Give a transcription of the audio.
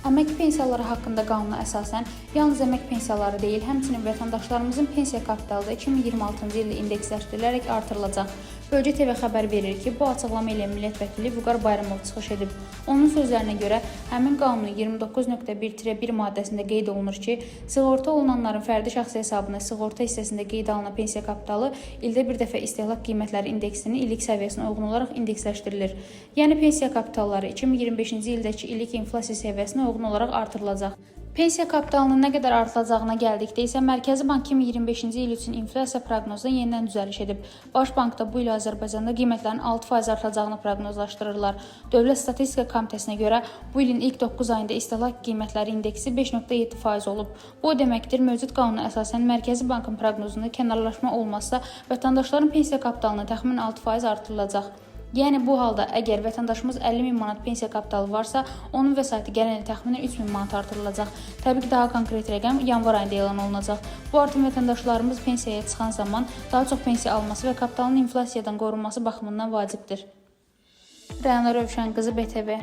Əmək pensiyaları haqqında qanuna əsasən yalnız əmək pensiyaları deyil, həmçinin vətəndaşlarımızın pensiya kapitalı da 2026-cı ildə indeksləşdirilərək artırılacaq. Bölgə TV xəbər verir ki, bu açıqlama ilə millət vəkili Vüqar Bayramov çıxış edib. Onun sözlərinə görə, həmin qanunun 29.1-1 maddəsində qeyd olunur ki, sığorta olunanların fərdi şəxsi hesabına sığorta hissəsində qeyd alınan pensiya kapitalı ildə bir dəfə istehlak qiymətləri indeksinin illik səviyyəsinə uyğun olaraq indeksləşdirilir. Yəni, pensiya kapitalları 2025-ci ildəki illik inflasiya səviyyəsinə uyğun olaraq artırılacaq. Pensiya kapitalının nə qədər artılacağına gəldikdə isə Mərkəzi Bank 2025-ci il üçün inflyasiya proqnozunda yenidən düzəliş edib. Baş Bankda bu il Azərbaycanda qiymətlərin 6% artacağını proqnozlaşdırırlar. Dövlət Statistika Komitəsinə görə bu ilin ilk 9 ayında istehlak qiymətləri indeksi 5.7% olub. Bu o deməkdir, mövcud qanuna əsasən Mərkəzi Bankın proqnozunda kənarlaşma olmazsa, vətəndaşların pensiya kapitalına təxminən 6% artırılacaq. Yəni, bu halda əgər vətəndaşımız 50.000 manat pensiya kapitalı varsa, onun vəsaiti gələn il təxminən 3.000 manat artırılacaq. Təbii ki, daha konkret rəqəm yanvar ayında elan olunacaq. Bu artım vətəndaşlarımız pensiyaya çıxan zaman daha çox pensiya alması və kapitalın inflasiyadan qorunması baxımından vacibdir. Rəna Rövşən qızı BTV.